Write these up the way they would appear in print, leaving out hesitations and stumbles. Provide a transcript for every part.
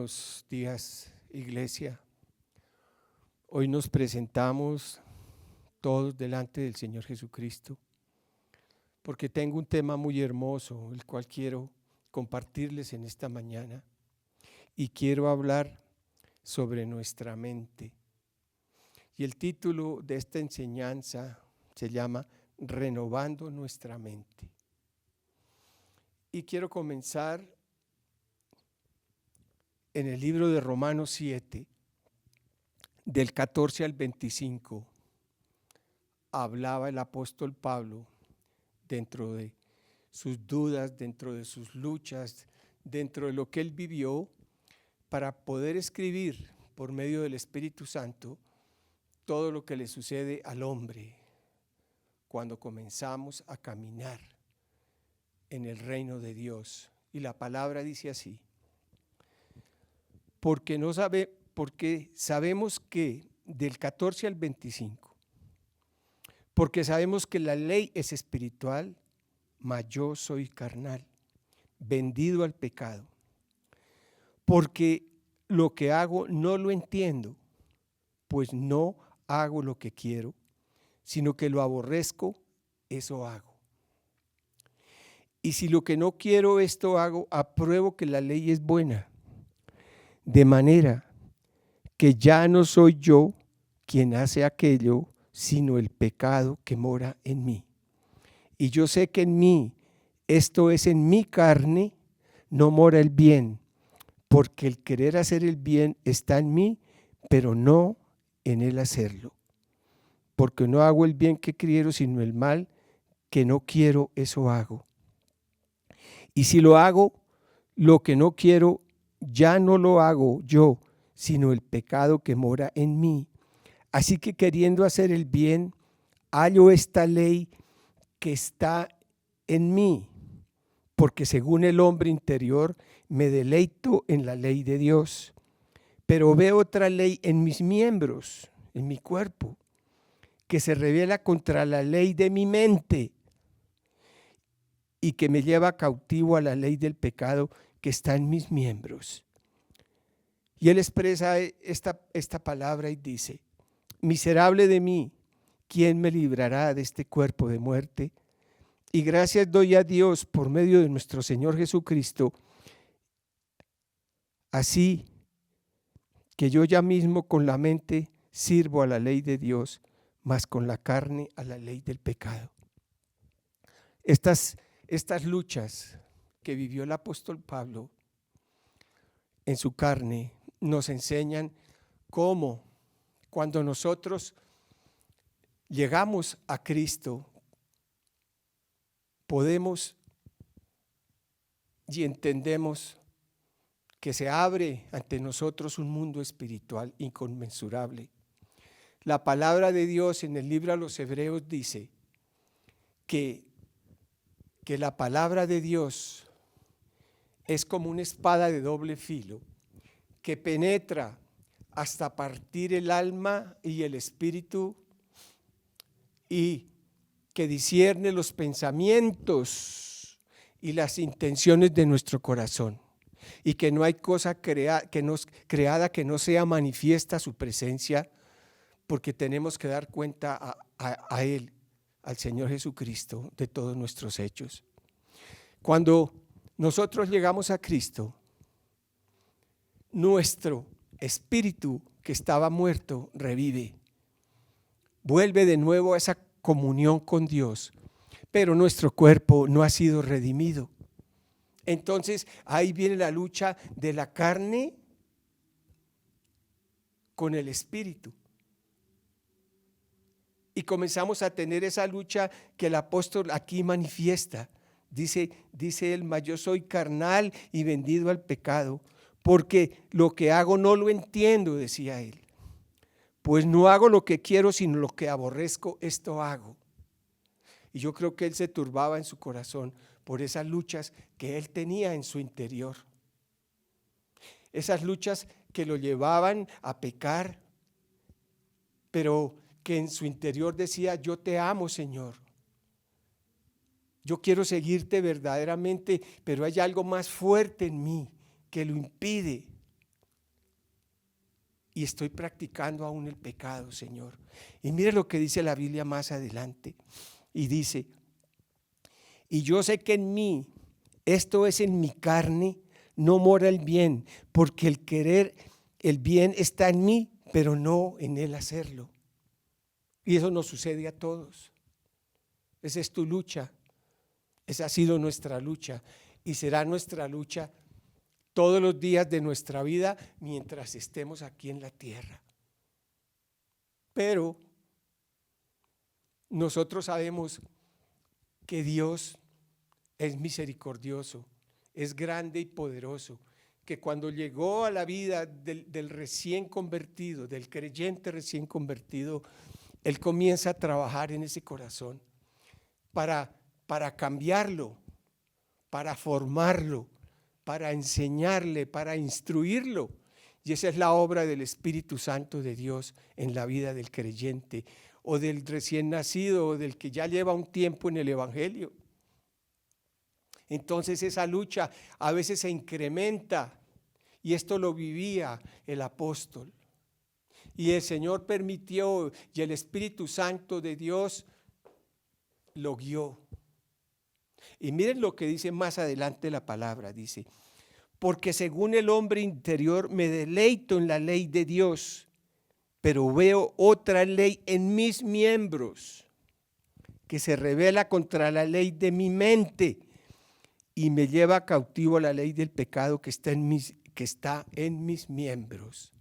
Buenos días, iglesia. Hoy nos presentamos todos delante del Señor Jesucristo, porque tengo un tema muy hermoso, el cual quiero compartirles en esta mañana, y quiero hablar sobre nuestra mente. Y el título de esta enseñanza se llama Renovando nuestra mente. Y quiero comenzar en el libro de Romanos 7, del 14 al 25, hablaba el apóstol Pablo dentro de sus dudas, dentro de sus luchas, dentro de lo que él vivió, para poder escribir por medio del Espíritu Santo todo lo que le sucede al hombre cuando comenzamos a caminar en el reino de Dios. Y la palabra dice así: porque sabemos que, del 14 al 25, porque sabemos que la ley es espiritual, mas yo soy carnal, vendido al pecado. Porque lo que hago no lo entiendo, pues no hago lo que quiero, sino que lo aborrezco, eso hago. Y si lo que no quiero esto hago, apruebo que la ley es buena, de manera que ya no soy yo quien hace aquello, sino el pecado que mora en mí. Y yo sé que en mí, esto es en mi carne, no mora el bien, porque el querer hacer el bien está en mí, pero no en el hacerlo. Porque no hago el bien que quiero, sino el mal que no quiero, eso hago. Y si lo hago, lo que no quiero, ya no lo hago yo, sino el pecado que mora en mí. Así que queriendo hacer el bien, hallo esta ley que está en mí, porque según el hombre interior me deleito en la ley de Dios. Pero veo otra ley en mis miembros, en mi cuerpo, que se revela contra la ley de mi mente y que me lleva cautivo a la ley del pecado que está en mis miembros. Y él expresa esta palabra y dice: miserable de mí, ¿quién me librará de este cuerpo de muerte? Y gracias doy a Dios por medio de nuestro Señor Jesucristo. Así que yo ya mismo con la mente sirvo a la ley de Dios, mas con la carne a la ley del pecado. Estas luchas que vivió el apóstol Pablo en su carne nos enseñan cómo, cuando nosotros llegamos a Cristo, podemos y entendemos que se abre ante nosotros un mundo espiritual inconmensurable. La palabra de Dios en el libro a los Hebreos dice que la palabra de Dios es como una espada de doble filo que penetra hasta partir el alma y el espíritu, y que discierne los pensamientos y las intenciones de nuestro corazón, y que no hay cosa creada que no sea manifiesta su presencia, porque tenemos que dar cuenta a Él, al Señor Jesucristo, de todos nuestros hechos. Cuando nosotros llegamos a Cristo, nuestro espíritu que estaba muerto revive, vuelve de nuevo a esa comunión con Dios, pero nuestro cuerpo no ha sido redimido. Entonces ahí viene la lucha de la carne con el espíritu. Y comenzamos a tener esa lucha que el apóstol aquí manifiesta. Dice él: mas yo soy carnal y vendido al pecado, porque lo que hago no lo entiendo, decía él. Pues no hago lo que quiero, sino lo que aborrezco, esto hago. Y yo creo que él se turbaba en su corazón por esas luchas que él tenía en su interior. Esas luchas que lo llevaban a pecar, pero que en su interior decía: yo te amo, Señor. Yo quiero seguirte verdaderamente, pero hay algo más fuerte en mí que lo impide. y estoy practicando aún el pecado, Señor. Y mire lo que dice la Biblia más adelante. Y dice, y yo sé que en mí, esto es en mi carne, no mora el bien, porque el querer el bien está en mí, pero no en el hacerlo. Y eso nos sucede a todos. Esa es tu lucha. Esa ha sido nuestra lucha y será nuestra lucha todos los días de nuestra vida mientras estemos aquí en la tierra. Pero nosotros sabemos que Dios es misericordioso, es grande y poderoso, que cuando llegó a la vida del recién convertido, del creyente recién convertido, Él comienza a trabajar en ese corazón para cambiarlo, para formarlo, para enseñarle, para instruirlo. Y esa es la obra del Espíritu Santo de Dios en la vida del creyente o del recién nacido o del que ya lleva un tiempo en el Evangelio. Entonces esa lucha a veces se incrementa y esto lo vivía el apóstol. Y el Señor permitió y el Espíritu Santo de Dios lo guió. Y miren lo que dice más adelante la palabra, dice, porque según el hombre interior me deleito en la ley de Dios, pero veo otra ley en mis miembros que se rebela contra la ley de mi mente y me lleva cautivo a la ley del pecado que está en mis miembros,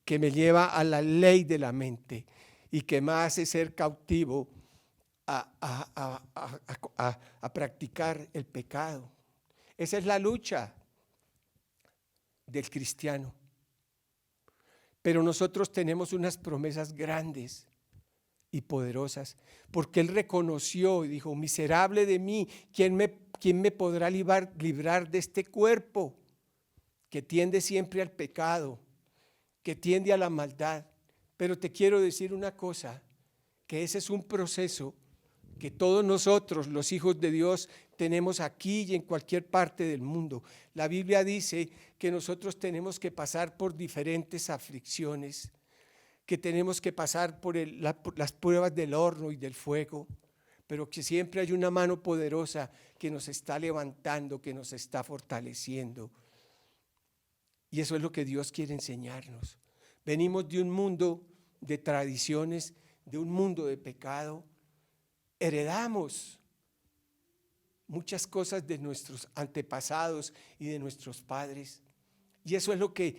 que me lleva a la ley de la mente y que me hace ser cautivo a practicar el pecado. Esa es la lucha del cristiano. Pero nosotros tenemos unas promesas grandes y poderosas, porque Él reconoció y dijo, miserable de mí, ¿quién me podrá librar de este cuerpo que tiende siempre al pecado, que tiende a la maldad? Pero te quiero decir una cosa, que ese es un proceso que todos nosotros, los hijos de Dios, tenemos aquí y en cualquier parte del mundo. La Biblia dice que nosotros tenemos que pasar por diferentes aflicciones, que tenemos que pasar por las pruebas del horno y del fuego, pero que siempre hay una mano poderosa que nos está levantando, que nos está fortaleciendo. Y eso es lo que Dios quiere enseñarnos. Venimos de un mundo de tradiciones, de un mundo de pecado. Heredamos muchas cosas de nuestros antepasados y de nuestros padres. Y eso es lo que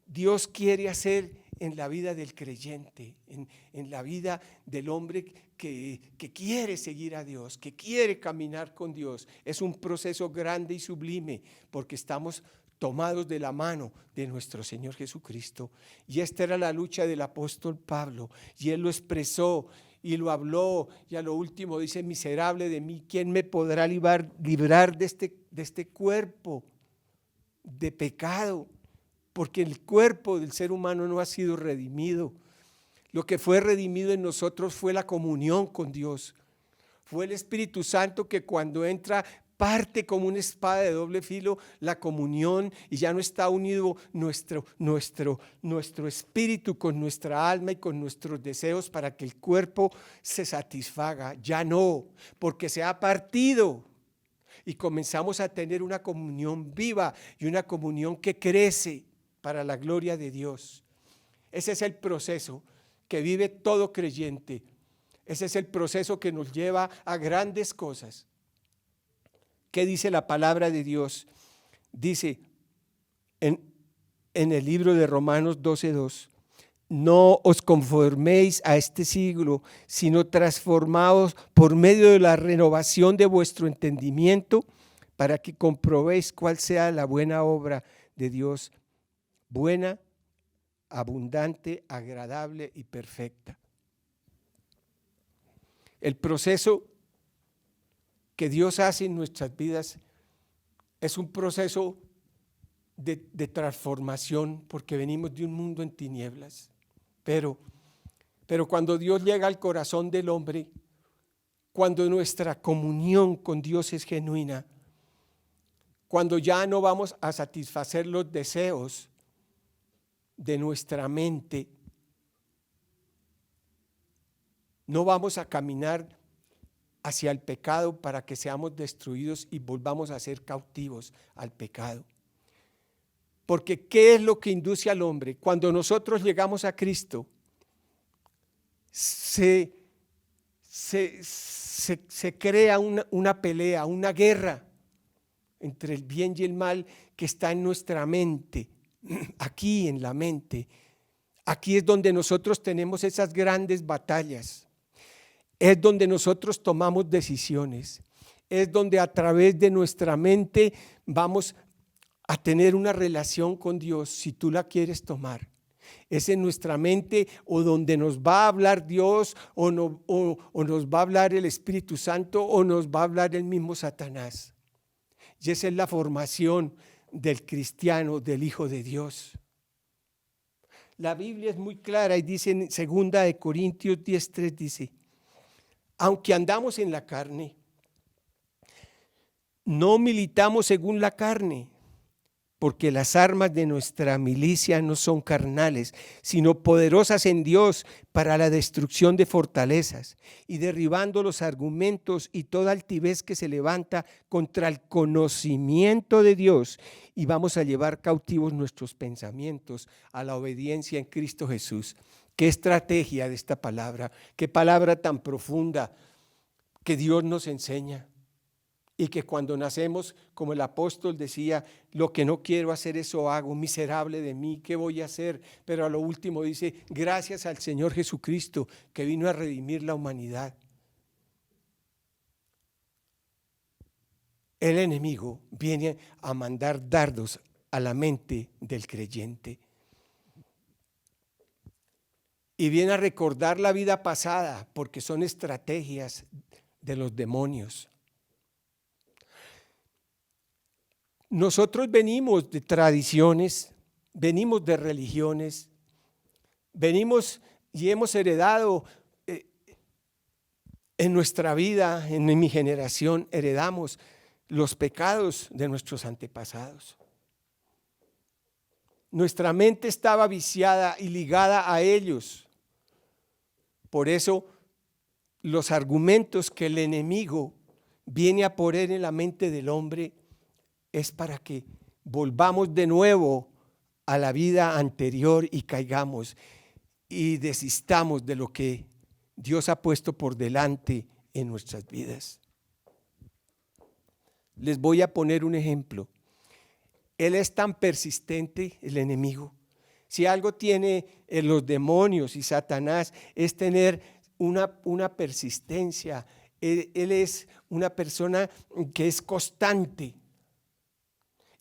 Dios quiere hacer en la vida del creyente, en la vida del hombre que quiere seguir a Dios, que quiere caminar con Dios. Es un proceso grande y sublime porque estamos tomados de la mano de nuestro Señor Jesucristo. Y esta era la lucha del apóstol Pablo, y él lo expresó y lo habló, y a lo último dice, miserable de mí, ¿quién me podrá librar de este cuerpo de pecado? Porque el cuerpo del ser humano no ha sido redimido. Lo que fue redimido en nosotros fue la comunión con Dios. Fue el Espíritu Santo que cuando entra parte como una espada de doble filo la comunión, y ya no está unido nuestro espíritu con nuestra alma y con nuestros deseos para que el cuerpo se satisfaga. Ya no, porque se ha partido y comenzamos a tener una comunión viva y una comunión que crece para la gloria de Dios. Ese es el proceso que vive todo creyente. Ese es el proceso que nos lleva a grandes cosas. ¿Qué dice la palabra de Dios? Dice en el libro de Romanos 12:2, no os conforméis a este siglo, sino transformaos por medio de la renovación de vuestro entendimiento, para que comprobéis cuál sea la buena obra de Dios, buena, abundante, agradable y perfecta. El proceso que Dios hace en nuestras vidas es un proceso de transformación, porque venimos de un mundo en tinieblas. Pero cuando Dios llega al corazón del hombre, cuando nuestra comunión con Dios es genuina, cuando ya no vamos a satisfacer los deseos de nuestra mente. No vamos a caminar hacia el pecado para que seamos destruidos y volvamos a ser cautivos al pecado. Porque ¿qué es lo que induce al hombre? Cuando nosotros llegamos a Cristo, se crea una pelea, una guerra entre el bien y el mal que está en nuestra mente, aquí en la mente. Aquí es donde nosotros tenemos esas grandes batallas, es donde nosotros tomamos decisiones, es donde a través de nuestra mente vamos a tener una relación con Dios, si tú la quieres tomar. Es en nuestra mente o donde nos va a hablar Dios o nos va a hablar el Espíritu Santo o nos va a hablar el mismo Satanás. Y esa es la formación del cristiano, del Hijo de Dios. La Biblia es muy clara y dice en 2 Corintios 10:3, dice: aunque andamos en la carne, no militamos según la carne, porque las armas de nuestra milicia no son carnales, sino poderosas en Dios para la destrucción de fortalezas, y derribando los argumentos y toda altivez que se levanta contra el conocimiento de Dios, y vamos a llevar cautivos nuestros pensamientos a la obediencia en Cristo Jesús. Qué estrategia de esta palabra, qué palabra tan profunda que Dios nos enseña. Y que cuando nacemos, como el apóstol decía, lo que no quiero hacer eso hago, miserable de mí, ¿qué voy a hacer? Pero a lo último dice, gracias al Señor Jesucristo que vino a redimir la humanidad. El enemigo viene a mandar dardos a la mente del creyente. Y viene a recordar la vida pasada, porque son estrategias de los demonios. Nosotros venimos de tradiciones, venimos de religiones, venimos y hemos heredado en nuestra vida, en mi generación, heredamos los pecados de nuestros antepasados. Nuestra mente estaba viciada y ligada a ellos. Por eso los argumentos que el enemigo viene a poner en la mente del hombre es para que volvamos de nuevo a la vida anterior y caigamos y desistamos de lo que Dios ha puesto por delante en nuestras vidas. Les voy a poner un ejemplo. Él es tan persistente, el enemigo. Si algo tiene los demonios y Satanás es tener una persistencia. Él es una persona que es constante.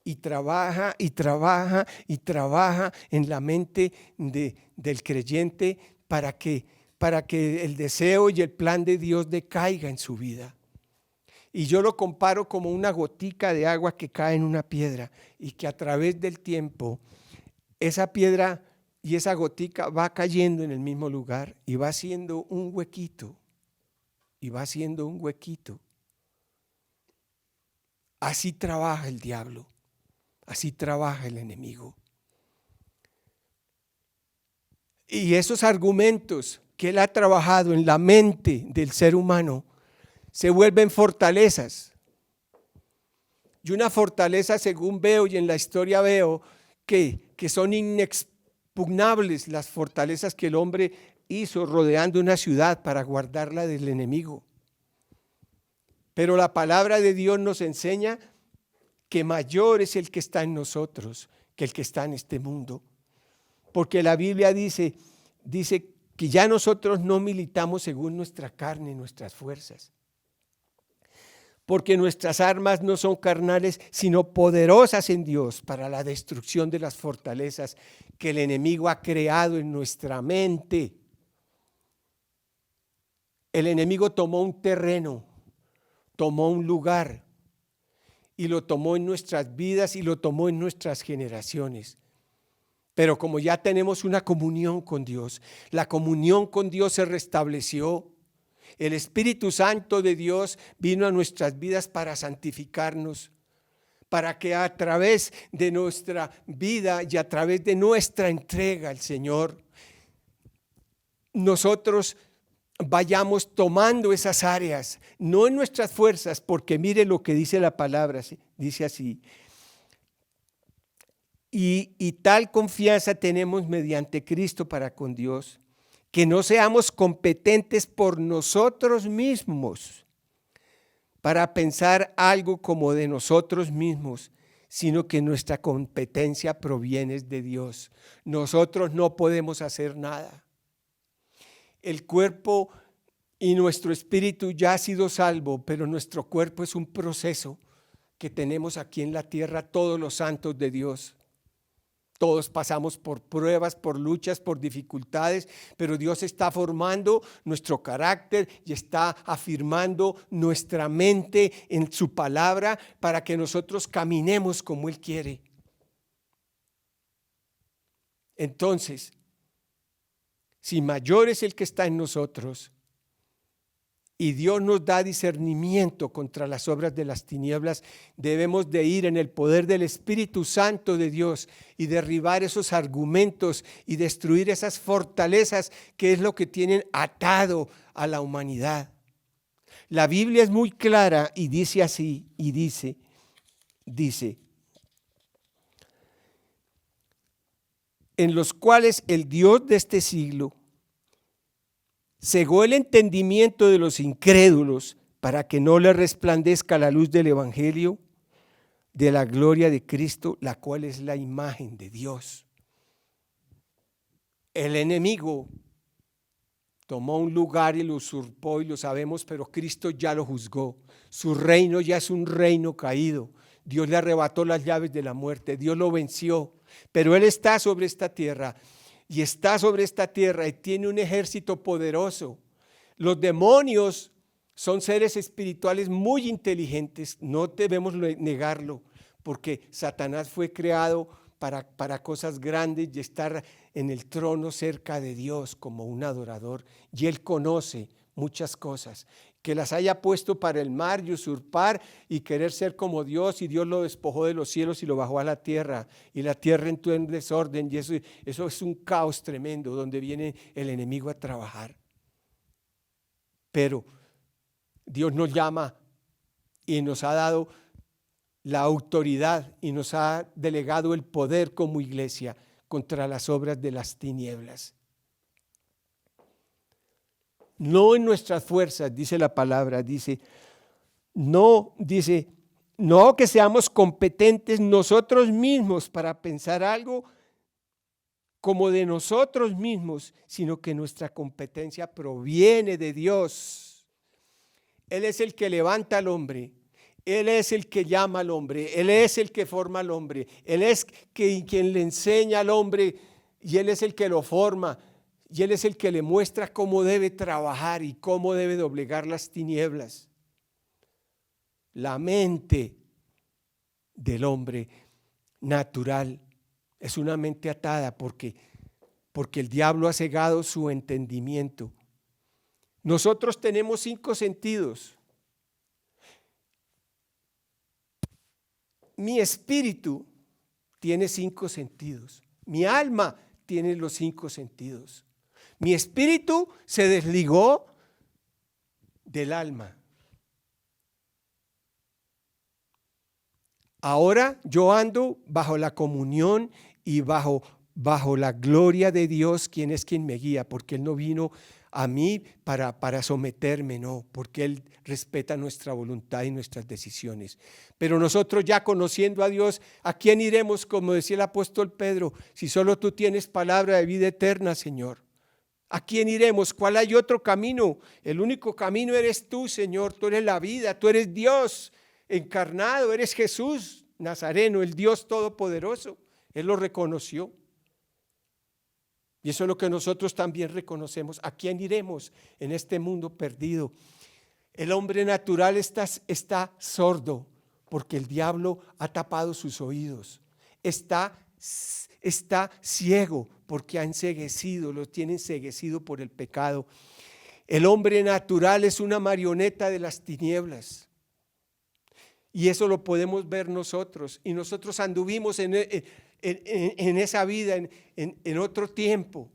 Y trabaja y trabaja y trabaja en la mente del creyente para que el deseo y el plan de Dios decaiga en su vida. Y yo lo comparo como una gotica de agua que cae en una piedra y que a través del tiempo esa piedra y esa gotica va cayendo en el mismo lugar y va haciendo un huequito y va haciendo un huequito. Así trabaja el diablo. Así trabaja el enemigo. Y esos argumentos que él ha trabajado en la mente del ser humano se vuelven fortalezas. Y una fortaleza, según veo y en la historia veo, que son inexpugnables las fortalezas que el hombre hizo rodeando una ciudad para guardarla del enemigo. Pero la palabra de Dios nos enseña que mayor es el que está en nosotros que el que está en este mundo. Porque la Biblia dice que ya nosotros no militamos según nuestra carne, nuestras fuerzas. Porque nuestras armas no son carnales, sino poderosas en Dios para la destrucción de las fortalezas que el enemigo ha creado en nuestra mente. El enemigo tomó un terreno, tomó un lugar, y lo tomó en nuestras vidas y lo tomó en nuestras generaciones. Pero como ya tenemos una comunión con Dios, la comunión con Dios se restableció. El Espíritu Santo de Dios vino a nuestras vidas para santificarnos, para que a través de nuestra vida y a través de nuestra entrega al Señor, nosotros vayamos tomando esas áreas, no en nuestras fuerzas, porque mire lo que dice la palabra, dice así: y tal confianza tenemos mediante Cristo para con Dios, que no seamos competentes por nosotros mismos para pensar algo como de nosotros mismos, sino que nuestra competencia proviene de Dios. Nosotros no podemos hacer nada. El cuerpo y nuestro espíritu ya ha sido salvo, pero nuestro cuerpo es un proceso que tenemos aquí en la tierra todos los santos de Dios. Todos pasamos por pruebas, por luchas, por dificultades, pero Dios está formando nuestro carácter y está afirmando nuestra mente en su palabra para que nosotros caminemos como Él quiere. Entonces, si mayor es el que está en nosotros, y Dios nos da discernimiento contra las obras de las tinieblas, debemos de ir en el poder del Espíritu Santo de Dios y derribar esos argumentos y destruir esas fortalezas que es lo que tienen atado a la humanidad. La Biblia es muy clara y dice así, y dice, en los cuales el Dios de este siglo cegó el entendimiento de los incrédulos para que no les resplandezca la luz del evangelio de la gloria de Cristo, la cual es la imagen de Dios. El enemigo tomó un lugar y lo usurpó y lo sabemos, pero Cristo ya lo juzgó. Su reino ya es un reino caído. Dios le arrebató las llaves de la muerte, Dios lo venció, pero Él está sobre esta tierra. Y está sobre esta tierra y tiene un ejército poderoso. Los demonios son seres espirituales muy inteligentes, no debemos negarlo, porque Satanás fue creado para cosas grandes y estar en el trono cerca de Dios como un adorador. Y Él conoce muchas cosas, que las haya puesto para el mar y usurpar y querer ser como Dios, y Dios lo despojó de los cielos y lo bajó a la tierra, y la tierra entró en desorden, y eso es un caos tremendo donde viene el enemigo a trabajar. Pero Dios nos llama y nos ha dado la autoridad y nos ha delegado el poder como iglesia contra las obras de las tinieblas. No en nuestras fuerzas, dice la palabra, no que seamos competentes nosotros mismos para pensar algo como de nosotros mismos, sino que nuestra competencia proviene de Dios. Él es el que levanta al hombre, Él es el que llama al hombre, Él es el que forma al hombre, Él es quien le enseña al hombre y Él es el que lo forma. Y Él es el que le muestra cómo debe trabajar y cómo debe doblegar las tinieblas. La mente del hombre natural es una mente atada porque el diablo ha cegado su entendimiento. Nosotros tenemos 5 sentidos. Mi espíritu tiene 5 sentidos. Mi alma tiene los 5 sentidos. Mi espíritu se desligó del alma. Ahora yo ando bajo la comunión y bajo la gloria de Dios, quien es quien me guía, porque Él no vino a mí para someterme, no, porque Él respeta nuestra voluntad y nuestras decisiones. Pero nosotros ya conociendo a Dios, ¿a quién iremos? Como decía el apóstol Pedro, si solo tú tienes palabra de vida eterna, Señor. ¿A quién iremos? ¿Cuál hay otro camino? El único camino eres tú, Señor. Tú eres la vida, tú eres Dios encarnado, eres Jesús Nazareno, el Dios todopoderoso. Él lo reconoció. Y eso es lo que nosotros también reconocemos. ¿A quién iremos en este mundo perdido? El hombre natural está sordo porque el diablo ha tapado sus oídos. Está ciego porque ha enceguecido, lo tiene enceguecido por el pecado. El hombre natural es una marioneta de las tinieblas. Y eso lo podemos ver nosotros. Y nosotros anduvimos en esa vida, en otro tiempo.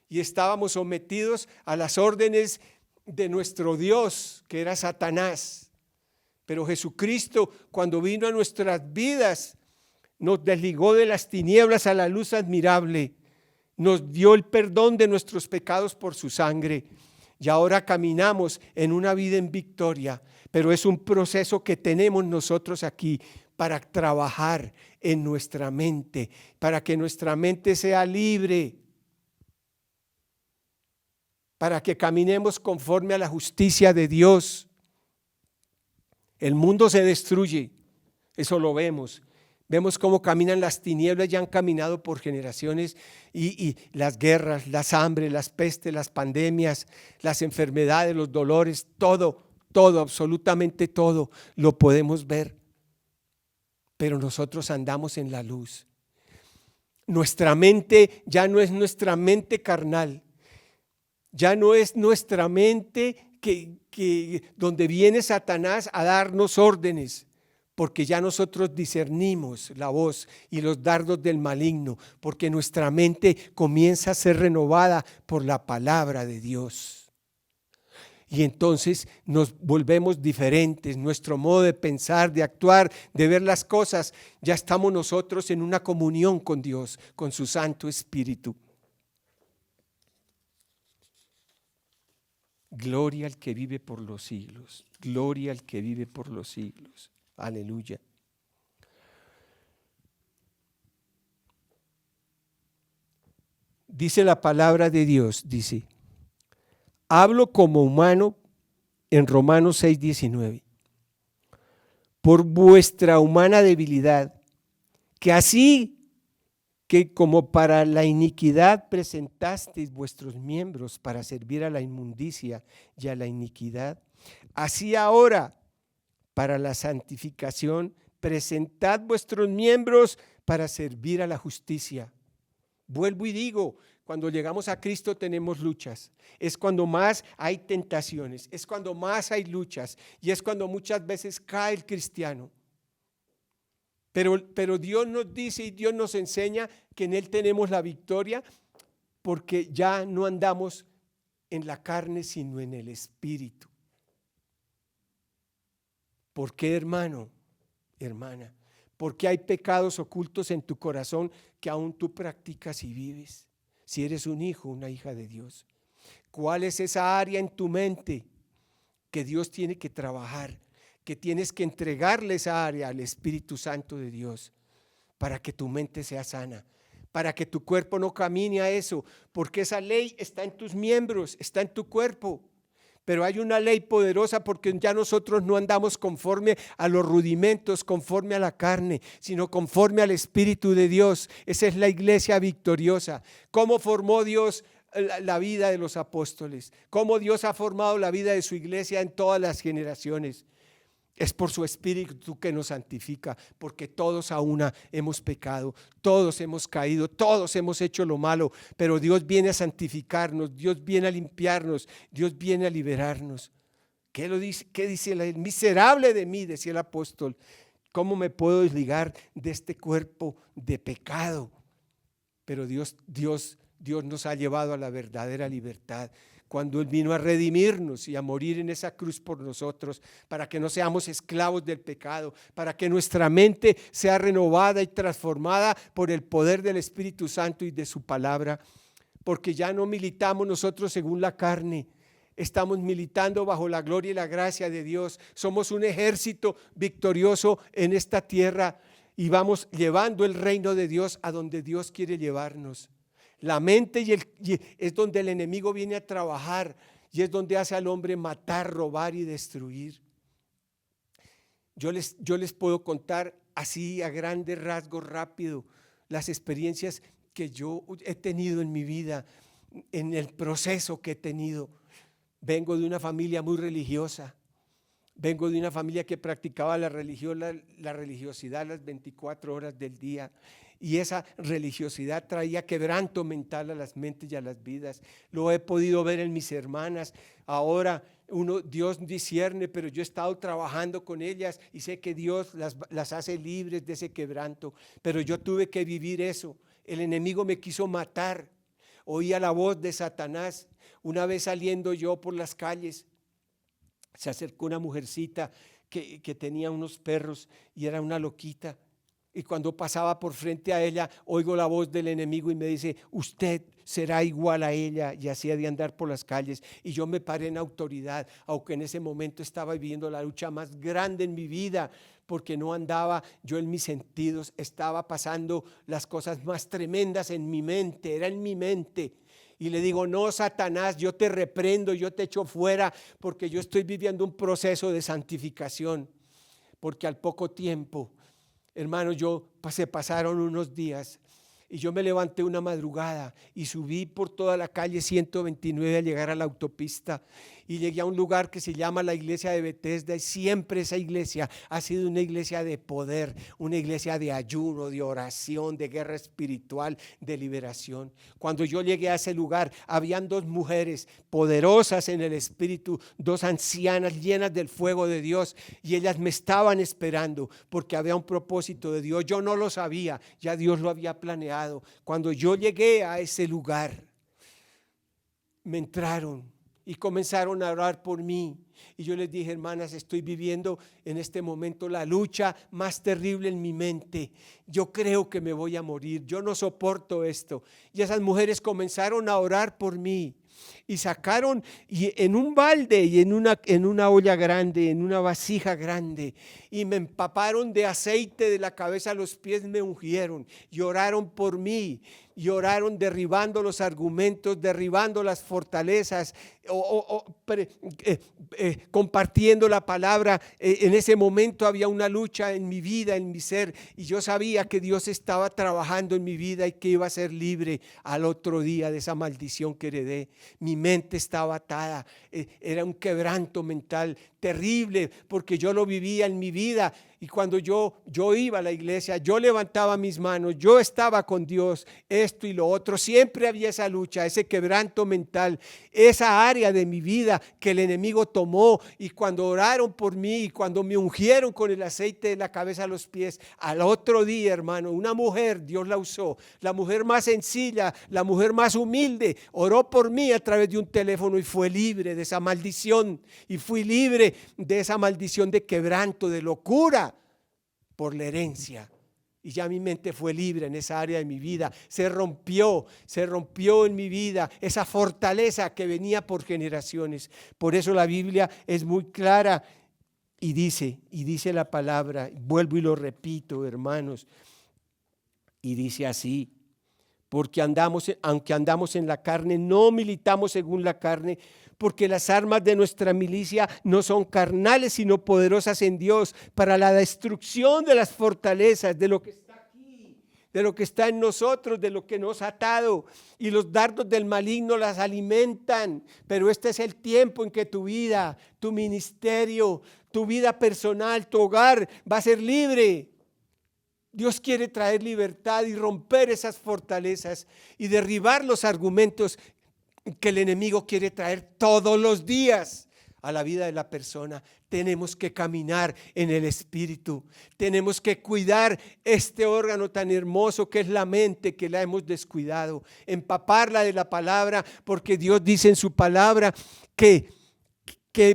Y estábamos sometidos a las órdenes de nuestro Dios, que era Satanás. Pero Jesucristo, cuando vino a nuestras vidas, nos desligó de las tinieblas a la luz admirable. Nos dio el perdón de nuestros pecados por su sangre. Y ahora caminamos en una vida en victoria. Pero es un proceso que tenemos nosotros aquí para trabajar en nuestra mente, para que nuestra mente sea libre, para que caminemos conforme a la justicia de Dios. El mundo se destruye, eso lo vemos. Vemos cómo caminan las tinieblas, ya han caminado por generaciones y las guerras, las hambres, las pestes, las pandemias, las enfermedades, los dolores, todo, absolutamente todo lo podemos ver. Pero nosotros andamos en la luz. Nuestra mente ya no es nuestra mente carnal, ya no es nuestra mente que donde viene Satanás a darnos órdenes. Porque ya nosotros discernimos la voz y los dardos del maligno, porque nuestra mente comienza a ser renovada por la palabra de Dios. Y entonces nos volvemos diferentes, nuestro modo de pensar, de actuar, de ver las cosas, ya estamos nosotros en una comunión con Dios, con su Santo Espíritu. Gloria al que vive por los siglos, gloria al que vive por los siglos. Aleluya. Dice la palabra de Dios, dice, hablo como humano en Romanos 6:19, por vuestra humana debilidad, que así que como para la iniquidad presentasteis vuestros miembros para servir a la inmundicia y a la iniquidad, así ahora para la santificación, presentad vuestros miembros para servir a la justicia. Vuelvo y digo, cuando llegamos a Cristo tenemos luchas. Es cuando más hay tentaciones, es cuando más hay luchas y es cuando muchas veces cae el cristiano. Pero Dios nos dice y Dios nos enseña que en Él tenemos la victoria porque ya no andamos en la carne sino en el Espíritu. ¿Por qué, hermano, hermana? Porque hay pecados ocultos en tu corazón que aún tú practicas y vives. Si eres un hijo, una hija de Dios. ¿Cuál es esa área en tu mente que Dios tiene que trabajar? Que tienes que entregarle esa área al Espíritu Santo de Dios para que tu mente sea sana, para que tu cuerpo no camine a eso, porque esa ley está en tus miembros, está en tu cuerpo. Pero hay una ley poderosa porque ya nosotros no andamos conforme a los rudimentos, conforme a la carne, sino conforme al Espíritu de Dios. Esa es la iglesia victoriosa. ¿Cómo formó Dios la vida de los apóstoles? ¿Cómo Dios ha formado la vida de su iglesia en todas las generaciones? Es por su Espíritu que nos santifica, porque todos a una hemos pecado, todos hemos caído, todos hemos hecho lo malo, pero Dios viene a santificarnos, Dios viene a limpiarnos, Dios viene a liberarnos. ¿Qué dice? ¿Qué dice el miserable de mí? Decía el apóstol. ¿Cómo me puedo desligar de este cuerpo de pecado? Pero Dios nos ha llevado a la verdadera libertad. Cuando Él vino a redimirnos y a morir en esa cruz por nosotros, para que no seamos esclavos del pecado, para que nuestra mente sea renovada y transformada por el poder del Espíritu Santo y de su palabra, porque ya no militamos nosotros según la carne, estamos militando bajo la gloria y la gracia de Dios. Somos un ejército victorioso en esta tierra y vamos llevando el reino de Dios a donde Dios quiere llevarnos. La mente es donde el enemigo viene a trabajar y es donde hace al hombre matar, robar y destruir. Yo les puedo contar así a grandes rasgos rápido las experiencias que yo he tenido en mi vida, en el proceso que he tenido. Vengo de una familia muy religiosa. Vengo de una familia que practicaba la religiosidad las 24 horas del día. Y esa religiosidad traía quebranto mental a las mentes y a las vidas. Lo he podido ver en mis hermanas. Ahora Dios discierne, pero yo he estado trabajando con ellas y sé que Dios las hace libres de ese quebranto, pero yo tuve que vivir eso. El enemigo me quiso matar. Oía la voz de Satanás. Una vez saliendo yo por las calles, se acercó una mujercita que tenía unos perros y era una loquita. Y cuando pasaba por frente a ella, oigo la voz del enemigo y me dice: usted será igual a ella. Y hacía de andar por las calles. Y yo me paré en autoridad, aunque en ese momento estaba viviendo la lucha más grande en mi vida, porque no andaba yo en mis sentidos, estaba pasando las cosas más tremendas en mi mente, era en mi mente. Y le digo: no, Satanás, yo te reprendo, yo te echo fuera, porque yo estoy viviendo un proceso de santificación. Porque al poco tiempo, hermano, se pasaron unos días y yo me levanté una madrugada y subí por toda la calle 129 a llegar a la autopista y llegué a un lugar que se llama la iglesia de Bethesda, y siempre esa iglesia ha sido una iglesia de poder, una iglesia de ayuno, de oración, de guerra espiritual, de liberación. Cuando yo llegué a ese lugar, habían dos mujeres poderosas en el espíritu, dos ancianas llenas del fuego de Dios, y ellas me estaban esperando porque había un propósito de Dios. Yo no lo sabía, ya Dios lo había planeado. Cuando yo llegué a ese lugar, me entraron y comenzaron a orar por mí. Y yo les dije: hermanas, estoy viviendo en este momento la lucha más terrible en mi mente. Yo creo que me voy a morir. Yo no soporto esto. Y esas mujeres comenzaron a orar por mí. Y sacaron en un balde y en una olla grande, en una vasija grande, y me empaparon de aceite de la cabeza a los pies, me ungieron y oraron por mí. Y oraron derribando los argumentos, derribando las fortalezas, compartiendo la palabra. En ese momento había una lucha en mi vida, en mi ser, y yo sabía que Dios estaba trabajando en mi vida y que iba a ser libre al otro día de esa maldición que heredé. Mi mente estaba atada, era un quebranto mental terrible, porque yo lo vivía en mi vida. Y cuando yo iba a la iglesia, yo levantaba mis manos, yo estaba con Dios, esto y lo otro. Siempre había esa lucha, ese quebranto mental, esa área de mi vida que el enemigo tomó. Y cuando oraron por mí y cuando me ungieron con el aceite de la cabeza a los pies, al otro día, hermano, una mujer, Dios la usó, la mujer más sencilla, la mujer más humilde, oró por mí a través de un teléfono y fue libre de esa maldición. Y fui libre de esa maldición de quebranto, de locura por la herencia. Y ya mi mente fue libre en esa área de mi vida. Se rompió en mi vida esa fortaleza que venía por generaciones. Por eso la Biblia es muy clara y dice la palabra, vuelvo y lo repito, hermanos, y dice así: porque aunque andamos en la carne, no militamos según la carne, porque las armas de nuestra milicia no son carnales, sino poderosas en Dios para la destrucción de las fortalezas, de lo que está aquí, de lo que está en nosotros, de lo que nos ha atado. Y los dardos del maligno las alimentan. Pero este es el tiempo en que tu vida, tu ministerio, tu vida personal, tu hogar va a ser libre. Dios quiere traer libertad y romper esas fortalezas y derribar los argumentos que el enemigo quiere traer todos los días a la vida de la persona. Tenemos que caminar en el Espíritu. Tenemos que cuidar este órgano tan hermoso que es la mente, que la hemos descuidado. Empaparla de la palabra, porque Dios dice en su palabra que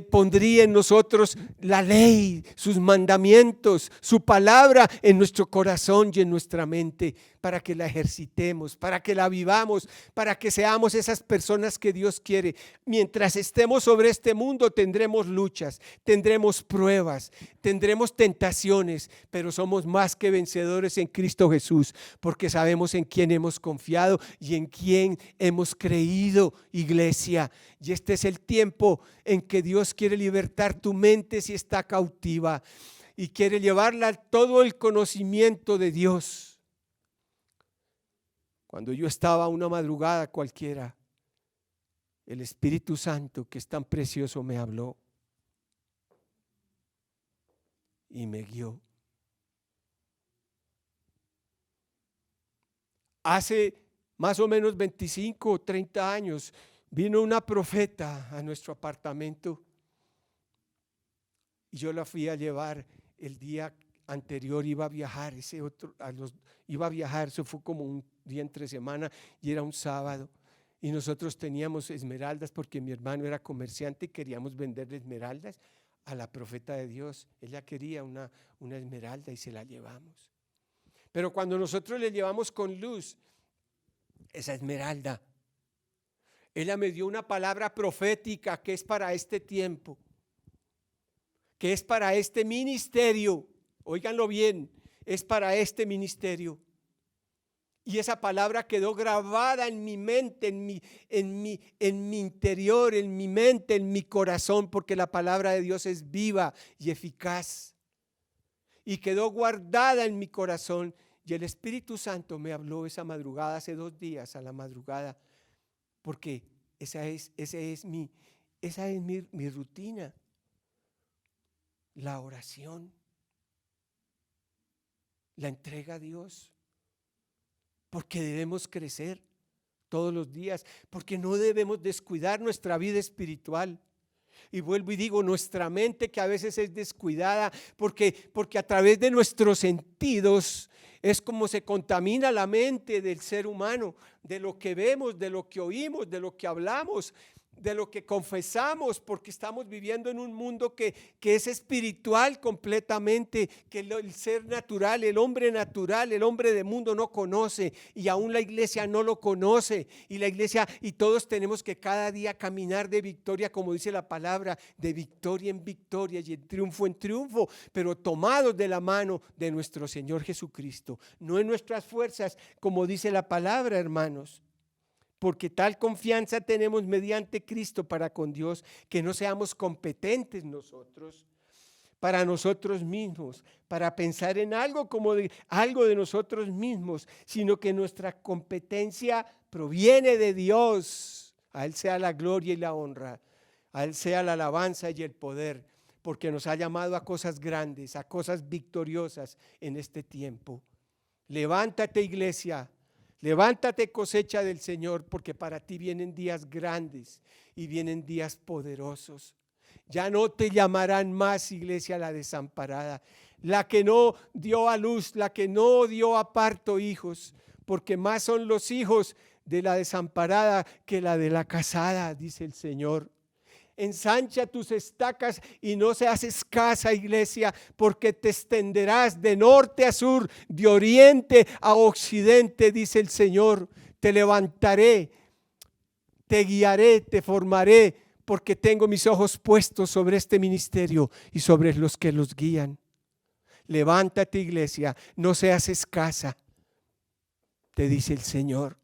pondría en nosotros la ley, sus mandamientos, su palabra en nuestro corazón y en nuestra mente, para que la ejercitemos, para que la vivamos, para que seamos esas personas que Dios quiere. Mientras estemos sobre este mundo tendremos luchas, tendremos pruebas, tendremos tentaciones, pero somos más que vencedores en Cristo Jesús, porque sabemos en quién hemos confiado y en quién hemos creído, iglesia. Y este es el tiempo en que Dios quiere libertar tu mente si está cautiva y quiere llevarla a todo el conocimiento de Dios. Cuando yo estaba una madrugada cualquiera, el Espíritu Santo, que es tan precioso, me habló y me guió. Hace más o menos 25 o 30 años vino una profeta a nuestro apartamento y yo la fui a llevar el día anterior, iba a viajar, eso fue como un día entre semana y era un sábado. Y nosotros teníamos esmeraldas porque mi hermano era comerciante y queríamos venderle esmeraldas a la profeta de Dios. Ella quería una esmeralda y se la llevamos. Pero cuando nosotros le llevamos con Luz esa esmeralda, ella me dio una palabra profética que es para este tiempo, que es para este ministerio. Óiganlo bien, es para este ministerio. Y esa palabra quedó grabada en mi mente, en mi interior, en mi mente, en mi corazón, porque la palabra de Dios es viva y eficaz. Y quedó guardada en mi corazón. Y el Espíritu Santo me habló esa madrugada, hace 2 días a la madrugada, porque esa es mi rutina, la oración, la entrega a Dios. Porque debemos crecer todos los días, porque no debemos descuidar nuestra vida espiritual. Y vuelvo y digo, nuestra mente que a veces es descuidada, porque a través de nuestros sentidos es como se contamina la mente del ser humano, de lo que vemos, de lo que oímos, de lo que hablamos, de lo que confesamos, porque estamos viviendo en un mundo que es espiritual completamente, que el ser natural, el hombre de mundo no conoce, y aún la iglesia no lo conoce, y la iglesia, y todos tenemos que cada día caminar de victoria, como dice la palabra, de victoria en victoria y en triunfo, pero tomados de la mano de nuestro Señor Jesucristo, no en nuestras fuerzas, como dice la palabra, hermanos. Porque tal confianza tenemos mediante Cristo para con Dios, que no seamos competentes nosotros, para nosotros mismos, para pensar en algo algo de nosotros mismos, sino que nuestra competencia proviene de Dios. A Él sea la gloria y la honra, a Él sea la alabanza y el poder, porque nos ha llamado a cosas grandes, a cosas victoriosas en este tiempo. Levántate, iglesia. Levántate, cosecha del Señor, porque para ti vienen días grandes y vienen días poderosos. Ya no te llamarán más, iglesia, la desamparada, la que no dio a luz, la que no dio a parto hijos, porque más son los hijos de la desamparada que la de la casada, dice el Señor. Ensancha tus estacas y no seas escasa, iglesia, porque te extenderás de norte a sur, de oriente a occidente, dice el Señor. Te levantaré, te guiaré, te formaré, porque tengo mis ojos puestos sobre este ministerio y sobre los que los guían. Levántate, iglesia, no seas escasa, te dice el Señor.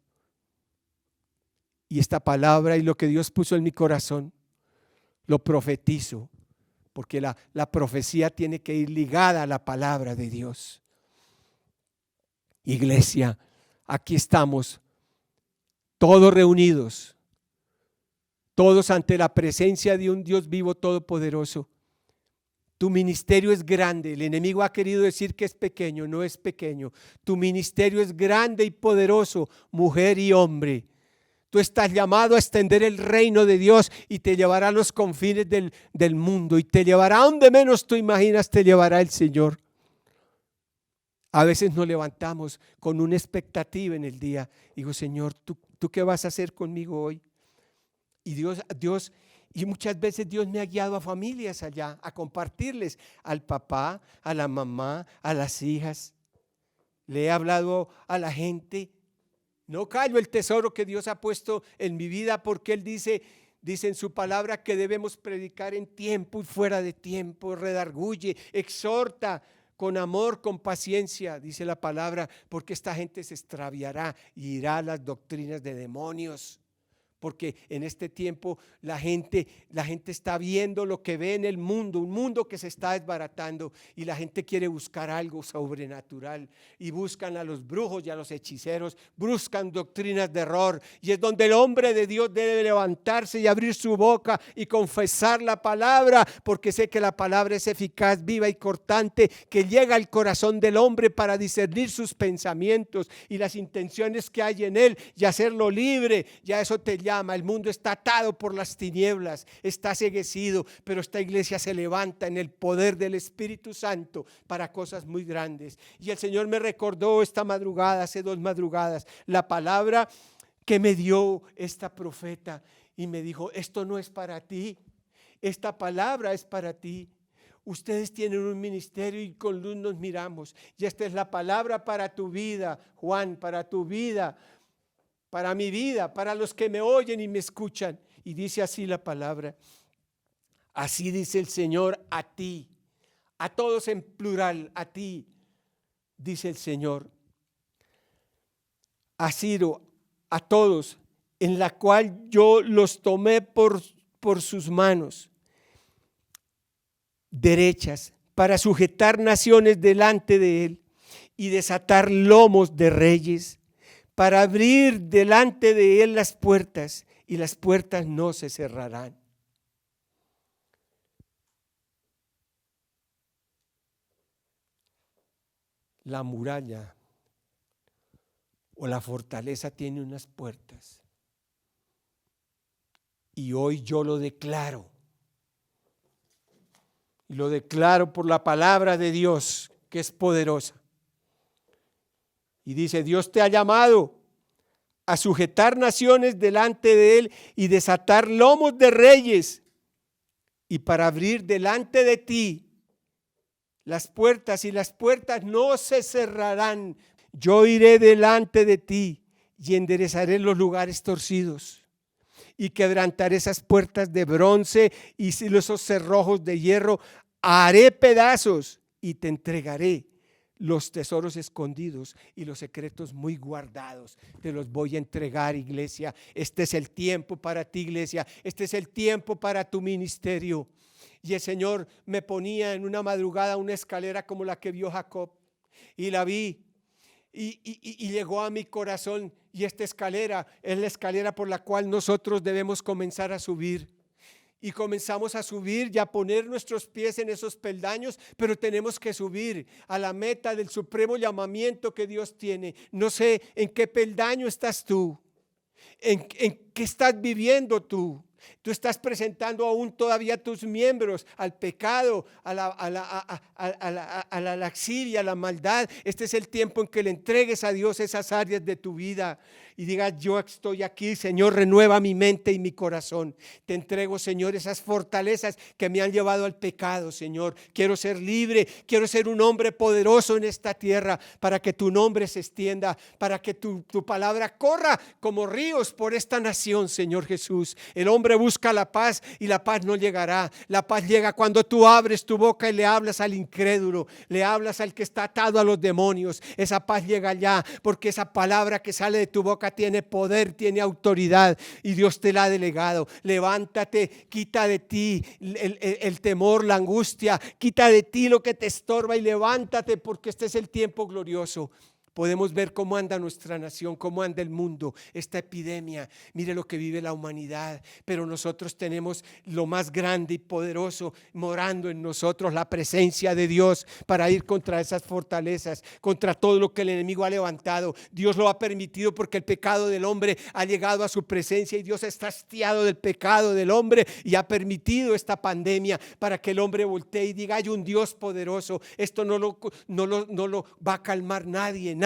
Y esta palabra y lo que Dios puso en mi corazón, lo profetizo, porque la profecía tiene que ir ligada a la palabra de Dios. Iglesia, aquí estamos, todos reunidos, todos ante la presencia de un Dios vivo todopoderoso. Tu ministerio es grande. El enemigo ha querido decir que es pequeño, no es pequeño. Tu ministerio es grande y poderoso, mujer y hombre. Tú estás llamado a extender el reino de Dios y te llevará a los confines del mundo y te llevará a donde menos tú imaginas, te llevará el Señor. A veces nos levantamos con una expectativa en el día. Digo, Señor, ¿tú qué vas a hacer conmigo hoy? Y y muchas veces Dios me ha guiado a familias allá, a compartirles al papá, a la mamá, a las hijas. Le he hablado a la gente. No callo el tesoro que Dios ha puesto en mi vida, porque Él dice en su palabra que debemos predicar en tiempo y fuera de tiempo, redarguye, exhorta con amor, con paciencia, dice la palabra, porque esta gente se extraviará y irá a las doctrinas de demonios. Porque en este tiempo la gente está viendo lo que ve en el mundo, un mundo que se está desbaratando, y la gente quiere buscar algo sobrenatural y buscan a los brujos y a los hechiceros, buscan doctrinas de error, y es donde el hombre de Dios debe levantarse y abrir su boca y confesar la palabra, porque sé que la palabra es eficaz, viva y cortante, que llega al corazón del hombre para discernir sus pensamientos y las intenciones que hay en él y hacerlo libre. Ya eso te llama llama. El mundo está atado por las tinieblas, está ceguecido, pero esta iglesia se levanta en el poder del Espíritu Santo para cosas muy grandes. Y el Señor me recordó esta madrugada, hace 2 madrugadas, la palabra que me dio esta profeta y me dijo: esto no es para ti, esta palabra es para ti. Ustedes tienen un ministerio y con luz nos miramos. Y esta es la palabra para tu vida, Juan, para tu vida, para mi vida, para los que me oyen y me escuchan. Y dice así la palabra: así dice el Señor a ti, a todos en plural, a ti, dice el Señor. A Ciro, a todos, en la cual yo los tomé por sus manos derechas para sujetar naciones delante de él y desatar lomos de reyes, para abrir delante de él las puertas, y las puertas no se cerrarán. La muralla o la fortaleza tiene unas puertas, y hoy yo lo declaro. Y lo declaro por la palabra de Dios, que es poderosa. Y dice: Dios te ha llamado a sujetar naciones delante de él y desatar lomos de reyes, y para abrir delante de ti las puertas, y las puertas no se cerrarán. Yo iré delante de ti y enderezaré los lugares torcidos, y quebrantaré esas puertas de bronce y esos cerrojos de hierro haré pedazos, y te entregaré los tesoros escondidos y los secretos muy guardados. Te los voy a entregar, iglesia. Este es el tiempo para ti, iglesia. Este es el tiempo para tu ministerio. Y el Señor me ponía en una madrugada una escalera como la que vio Jacob, y la vi. Y llegó a mi corazón, y esta escalera es la escalera por la cual nosotros debemos comenzar a subir. Y comenzamos a subir y a poner nuestros pies en esos peldaños, pero tenemos que subir a la meta del supremo llamamiento que Dios tiene. No sé en qué peldaño estás tú, en qué estás viviendo tú. Tú estás presentando aún todavía tus miembros al pecado, a la laxiria, a la maldad. Este es el tiempo en que le entregues a Dios esas áreas de tu vida y digas: yo estoy aquí, Señor, renueva mi mente y mi corazón. Te entrego, Señor, esas fortalezas que me han llevado al pecado, Señor. Quiero ser libre, quiero ser un hombre poderoso en esta tierra, para que tu nombre se extienda, para que tu palabra corra como ríos por esta nación, Señor Jesús. El hombre busca la paz y la paz no llegará. La paz llega cuando tú abres tu boca y le hablas al incrédulo, le hablas al que está atado a los demonios. Esa paz llega allá, porque esa palabra que sale de tu boca tiene poder, tiene autoridad, y Dios te la ha delegado. Levántate, quita de ti el temor, la angustia, quita de ti lo que te estorba y levántate, porque este es el tiempo glorioso. Podemos ver cómo anda nuestra nación, cómo anda el mundo, esta epidemia. Mire lo que vive la humanidad, pero nosotros tenemos lo más grande y poderoso morando en nosotros, la presencia de Dios, para ir contra esas fortalezas, contra todo lo que el enemigo ha levantado. Dios lo ha permitido porque el pecado del hombre ha llegado a su presencia, y Dios está hastiado del pecado del hombre y ha permitido esta pandemia para que el hombre voltee y diga: hay un Dios poderoso. Esto no lo va a calmar nadie,